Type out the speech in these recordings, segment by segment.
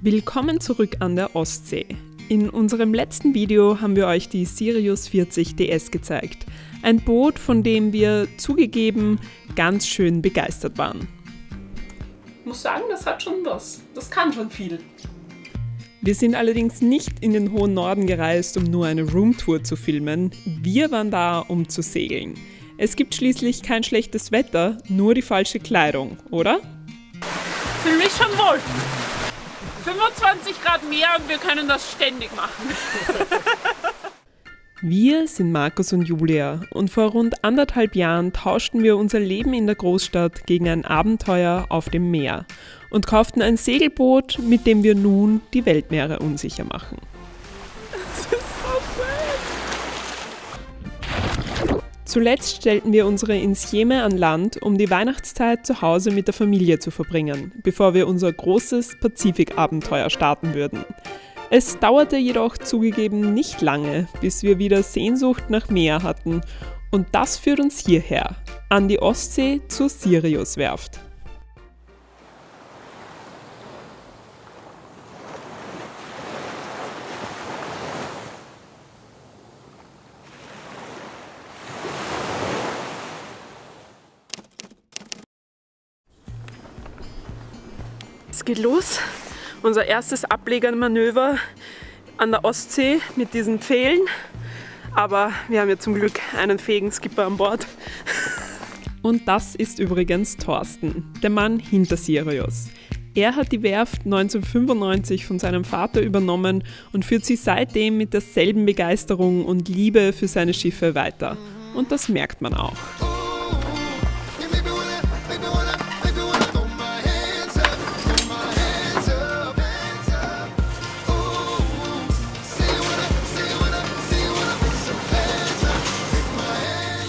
Willkommen zurück an der Ostsee. In unserem letzten Video haben wir euch die Sirius 40 DS gezeigt. Ein Boot, von dem wir zugegeben ganz schön begeistert waren. Ich muss sagen, das hat schon was. Das kann schon viel. Wir sind allerdings nicht in den hohen Norden gereist, um nur eine Roomtour zu filmen. Wir waren da, um zu segeln. Es gibt schließlich kein schlechtes Wetter, nur die falsche Kleidung, oder? Fühle mich schon wohl. 25 Grad mehr und wir können das ständig machen. Wir sind Markus und Julia und vor rund 1,5 Jahren tauschten wir unser Leben in der Großstadt gegen ein Abenteuer auf dem Meer und kauften ein Segelboot, mit dem wir nun die Weltmeere unsicher machen. Das ist so cool. Zuletzt stellten wir unsere Insieme an Land, um die Weihnachtszeit zu Hause mit der Familie zu verbringen, bevor wir unser großes Pazifikabenteuer starten würden. Es dauerte jedoch zugegeben nicht lange, bis wir wieder Sehnsucht nach Meer hatten. Und das führt uns hierher, an die Ostsee zur Sirius-Werft. Es geht los. Unser erstes Ablegermanöver an der Ostsee mit diesen Pfählen. Aber wir haben ja zum Glück einen fähigen Skipper an Bord. Und das ist übrigens Thorsten, der Mann hinter Sirius. Er hat die Werft 1995 von seinem Vater übernommen und führt sie seitdem mit derselben Begeisterung und Liebe für seine Schiffe weiter. Und das merkt man auch.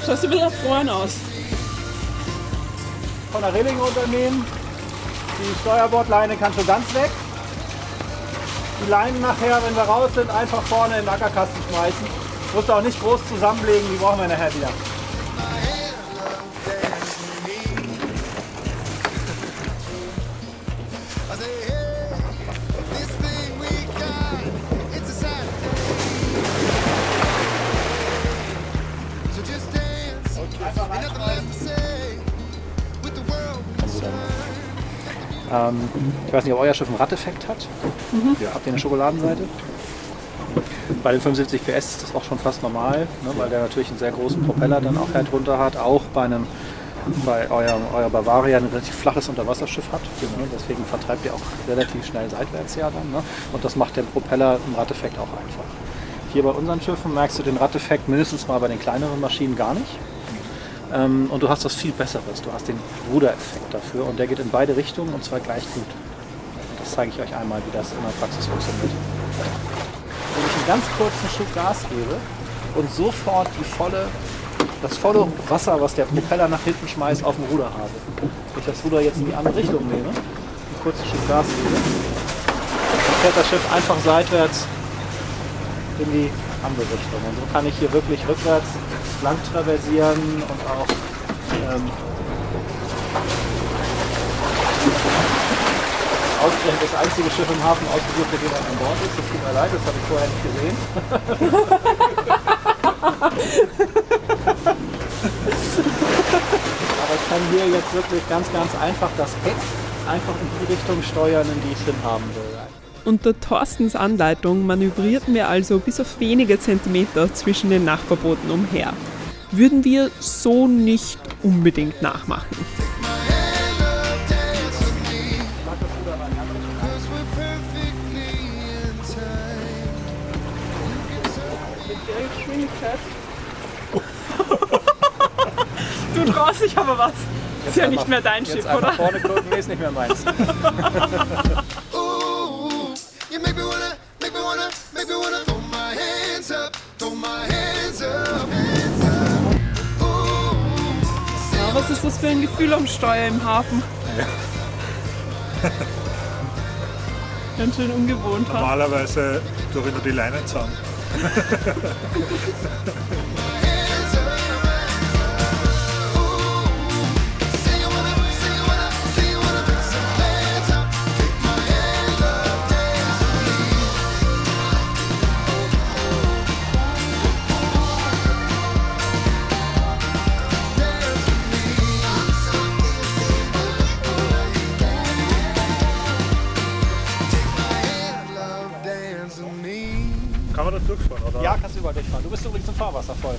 Schaust du ein bisschen erfroren aus. Von der Reling runternehmen. Die Steuerbordleine kann schon ganz weg. Die Leinen nachher, wenn wir raus sind, einfach vorne in den Ackerkasten schmeißen. Musst du auch nicht groß zusammenlegen, die brauchen wir nachher wieder. Ich weiß nicht, ob euer Schiff einen Radeffekt hat. Ja, habt ihr eine Schokoladenseite? Bei den 75 PS ist das auch schon fast normal, ne, weil der natürlich einen sehr großen Propeller dann auch drunter hat. Auch bei euer Bavaria ein relativ flaches Unterwasserschiff hat. Ne, deswegen vertreibt ihr auch relativ schnell seitwärts ja dann. Ne, und das macht den Propeller im Radeffekt auch einfach. Hier bei unseren Schiffen merkst du den Radeffekt mindestens mal bei den kleineren Maschinen gar nicht. Und du hast was viel Besseres. Du hast den Rudereffekt dafür und der geht in beide Richtungen und zwar gleich gut. Das zeige ich euch einmal, wie das in der Praxis funktioniert. Wenn ich einen ganz kurzen Schub Gas gebe und sofort das volle Wasser, was der Propeller nach hinten schmeißt, auf dem Ruder habe. Wenn ich das Ruder jetzt in die andere Richtung nehme, einen kurzen Schub Gas gebe, dann fährt das Schiff einfach seitwärts in die andere Richtung. Und so kann ich hier wirklich rückwärts lang traversieren und auch ausgerechnet das einzige Schiff im Hafen ausgesucht, der jemand an Bord ist. Das tut mir leid, das habe ich vorher nicht gesehen. Aber ich kann hier jetzt wirklich ganz einfach das Heck einfach in die Richtung steuern, in die ich es hinhaben will. Unter Thorstens Anleitung manövrierten wir also bis auf wenige Zentimeter zwischen den Nachbarbooten umher. Würden wir so nicht unbedingt nachmachen. Du traust dich aber was. Ist ja nicht mehr dein Schiff, oder? Vorne gucken, nee, ist nicht mehr meins. Was ist das für ein Gefühl am Steuer im Hafen? Ja. Ganz schön ungewohnt. Normalerweise tue ich nur die Leinen zusammen. kann man da durchfahren, oder? Ja, kannst du überall durchfahren. Du bist übrigens im Fahrwasser voll.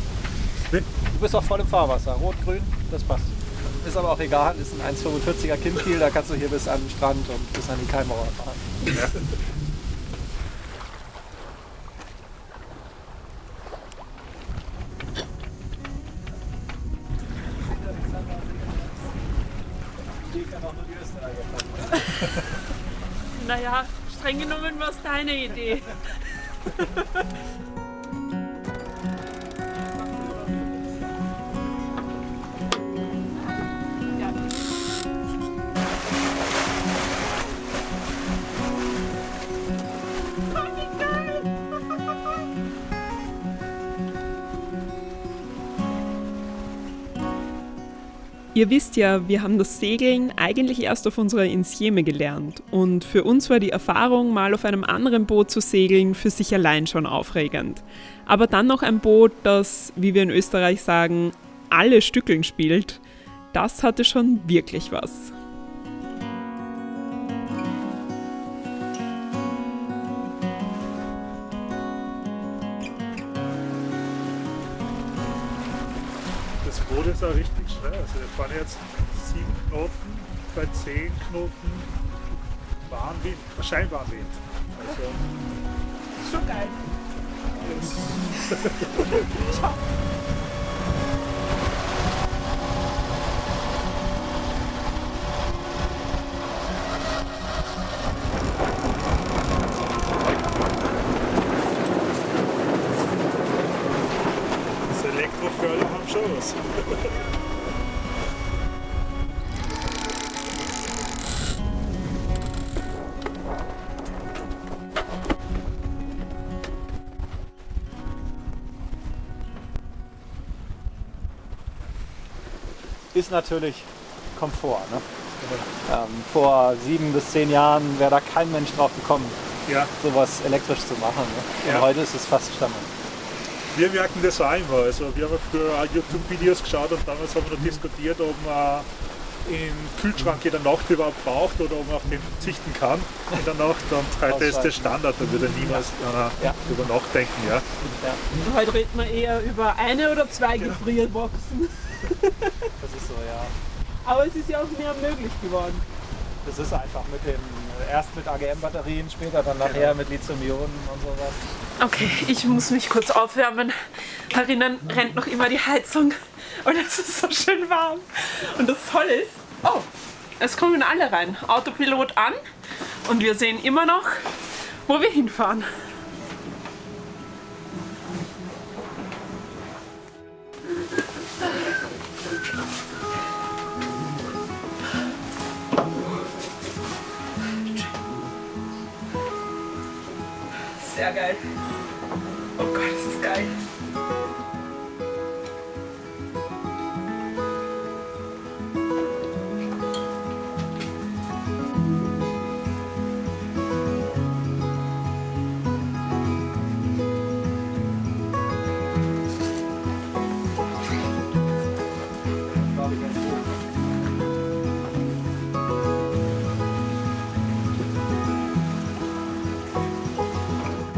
Wie? Du bist auch voll im Fahrwasser. Rot, grün, das passt. Ist aber auch egal, ist ein 1,45er Kinnkiel, da kannst du hier bis an den Strand und bis an die Kaimauer fahren. Ja. Naja, streng genommen war es deine Idee. Ihr wisst ja, wir haben das Segeln eigentlich erst auf unserer Insieme gelernt und für uns war die Erfahrung, mal auf einem anderen Boot zu segeln, für sich allein schon aufregend. Aber dann noch ein Boot, das, wie wir in Österreich sagen, alle Stückeln spielt, das hatte schon wirklich was. Das Boot ist auch richtig schnell. Also wir fahren jetzt 7 Knoten bei 10 Knoten Warnwind, Scheinwarnwind. Also Ist schon geil. das Elektroförder haben schon was. Ist natürlich Komfort. Ne? Vor 7 bis 10 Jahren wäre da kein Mensch drauf gekommen, Ja, sowas elektrisch zu machen. Ne? Und Ja. heute ist es fast Standard. wir merken das auch immer. Also wir haben ja früher auch YouTube-Videos geschaut und damals haben wir noch diskutiert, ob man im Kühlschrank in der Nacht überhaupt braucht oder ob man auf den verzichten kann in der Nacht. Und heute ist das Standard, da würde niemals einer Ja. drüber nachdenken. Ja. Ja, Heute redet man eher über 1 oder 2 Gefrierboxen. das ist so, ja. Aber es ist ja auch mehr möglich geworden. Das ist einfach mit dem, erst mit AGM-Batterien, später dann nachher mit Lithium-Ionen und sowas. Okay, ich muss mich kurz aufwärmen. Herinnen rennt noch immer die Heizung und es ist so schön warm. Und das Tolle ist, oh, es kommen alle rein. Autopilot an und wir sehen immer noch, wo wir hinfahren. Sehr geil. Oh Gott, das ist geil.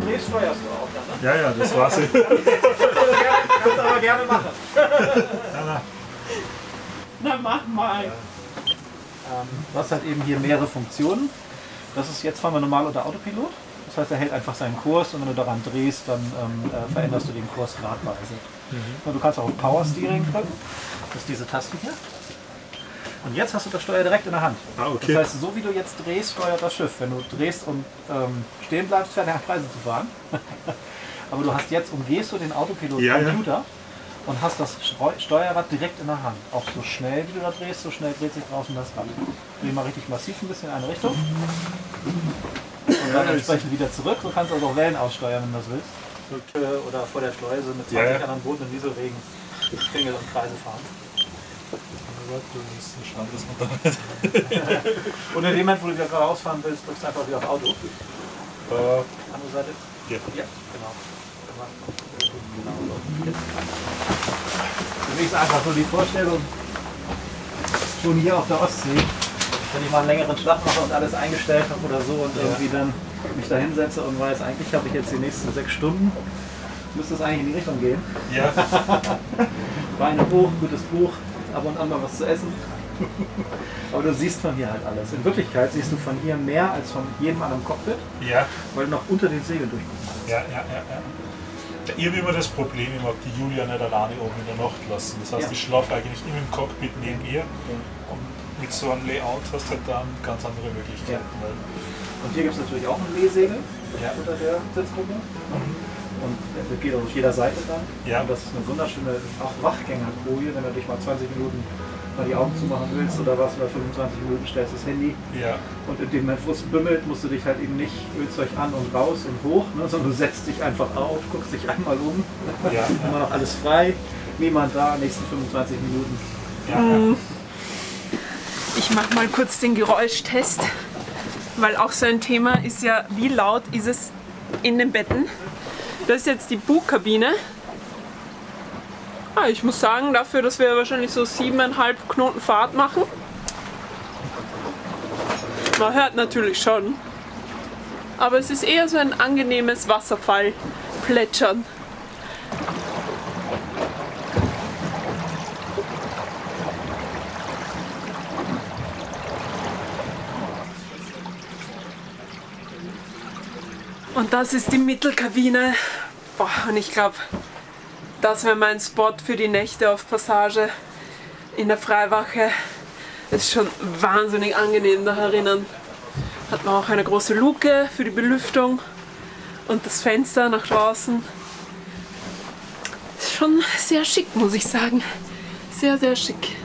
Drehst steuerst du auch dann, ne? Ja, ja, das war's. Kannst du aber gerne machen. Na mach mal. Du hast halt eben hier mehrere Funktionen. Das ist, jetzt fahren wir normal unter Autopilot. Das heißt, er hält einfach seinen Kurs und wenn du daran drehst, dann veränderst du den Kurs gradweise. Und du kannst auch Power Steering drücken. Das ist diese Taste hier. Und jetzt hast du das Steuer direkt in der Hand. Ah, okay. Das heißt, so wie du jetzt drehst, steuert das Schiff. Wenn du drehst und stehen bleibst, fährt er nach Kreise zu fahren. Aber du hast jetzt, umgehst du den Autopilot-Computer und hast das Steuerrad direkt in der Hand. Auch so schnell wie du da drehst, so schnell dreht sich draußen das Rad. Dreh mal richtig massiv ein bisschen in eine Richtung. Und dann entsprechend wieder zurück. Du kannst also auch Wellen aussteuern, wenn du das willst. Oder vor der Schleuse mit 20 anderen Booten im Nieselregen Kringel und Kreise fahren. Und in dem Moment, wo du wieder geradeaus fahren willst, drückst du einfach wieder auf Auto. Andere Seite? Ja. Ja, genau. Genau so. Jetzt. Für mich ist einfach so die Vorstellung, schon hier auf der Ostsee, wenn ich mal einen längeren Schlag mache und alles eingestellt habe oder so und irgendwie dann mich da hinsetze und weiß, eigentlich habe ich jetzt die nächsten 6 Stunden, müsste es eigentlich in die Richtung gehen. Ja. Beine hoch, gutes Buch, ab und an mal was zu essen. Aber du siehst von hier halt alles. In Wirklichkeit siehst du von hier mehr als von jedem anderen Cockpit, Ja. weil du noch unter den Segeln durchguckst. Ja. Ich habe immer das Problem, ich mag die Julia nicht alleine oben in der Nacht lassen. Das heißt, Ja. ich schlafe eigentlich immer im Cockpit neben ihr. Und mit so einem Layout hast du halt dann ganz andere Möglichkeiten. Weil Und hier gibt es natürlich auch ein Lehsegel Ja. unter der Sitzgruppe. Und das geht auf jeder Seite dann. Ja. Und das ist eine wunderschöne auch Wachgängerkoje, wenn du dich mal 20 Minuten mal die Augen zumachen willst oder was, oder 25 Minuten stellst das Handy. Ja. Und in dem Moment, wo es bimmelt, musst du dich halt eben nicht Ölzeug an und raus und hoch, ne, sondern du setzt dich einfach auf, guckst dich einmal um, Ja. immer noch alles frei, niemand da, nächsten 25 Minuten. Ja. Ich mache mal kurz den Geräuschtest, weil auch so ein Thema ist ja, wie laut ist es in den Betten. Das ist jetzt die Bugkabine. Ah, ich muss sagen, dafür, dass wir wahrscheinlich so 7,5 Knoten Fahrt machen. Man hört natürlich schon. Aber es ist eher so ein angenehmes Wasserfall-Plätschern. Und das ist die Mittelkabine. Boah, und ich glaube, das wäre mein Spot für die Nächte auf Passage in der Freiwache. Ist schon wahnsinnig angenehm da herinnen. Hat man auch eine große Luke für die Belüftung und das Fenster nach draußen. Ist schon sehr schick, muss ich sagen. Sehr, sehr schick.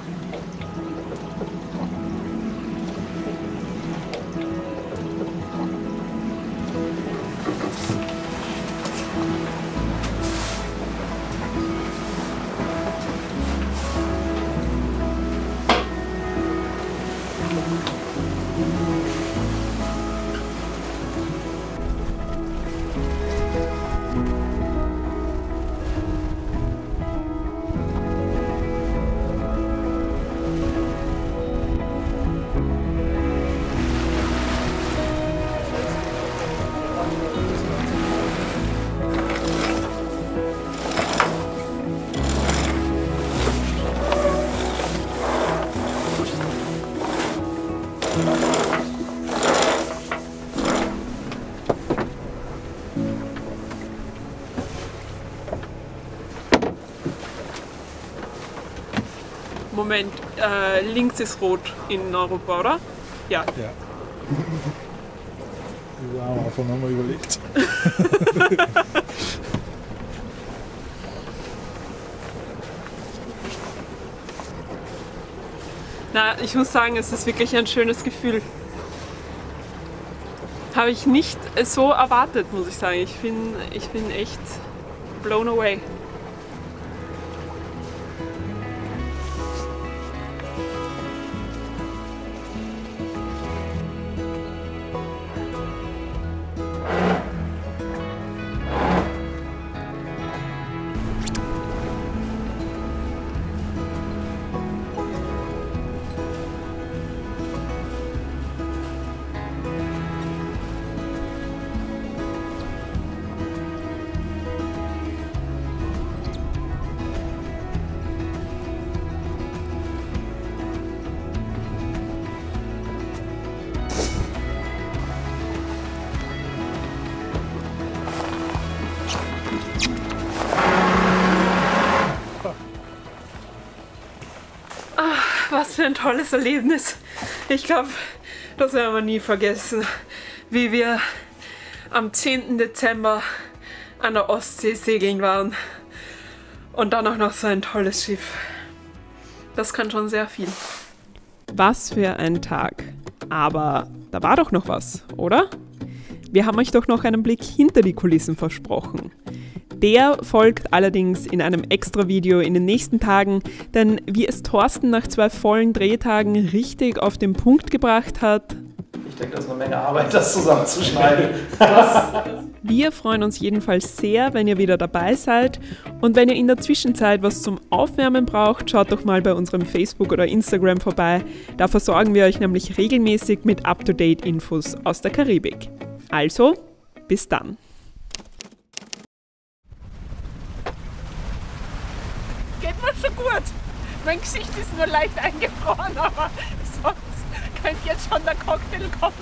Moment, links ist rot in Europa, oder? Ja. Ja. Wir haben einfach nochmal überlegt. Na, ich muss sagen, es ist wirklich ein schönes Gefühl. Habe ich nicht so erwartet, muss ich sagen. Ich bin echt blown away. Was für ein tolles Erlebnis. Ich glaube, das werden wir nie vergessen, wie wir am 10. Dezember an der Ostsee segeln waren. Und dann auch noch so ein tolles Schiff. Das kann schon sehr viel. Was für ein Tag. Aber da war doch noch was, oder? Wir haben euch doch noch einen Blick hinter die Kulissen versprochen. Der folgt allerdings in einem Extra-Video in den nächsten Tagen, denn wie es Thorsten nach 2 vollen Drehtagen richtig auf den Punkt gebracht hat, Ich denke, das ist eine Menge Arbeit, das zusammenzuschneiden. wir freuen uns jedenfalls sehr, wenn ihr wieder dabei seid. Und wenn ihr in der Zwischenzeit was zum Aufwärmen braucht, schaut doch mal bei unserem Facebook oder Instagram vorbei. Da versorgen wir euch nämlich regelmäßig mit Up-to-Date-Infos aus der Karibik. Also, bis dann. Geht mir schon gut. Mein Gesicht ist nur leicht eingefroren, aber sonst könnte jetzt schon der Cocktail kommen.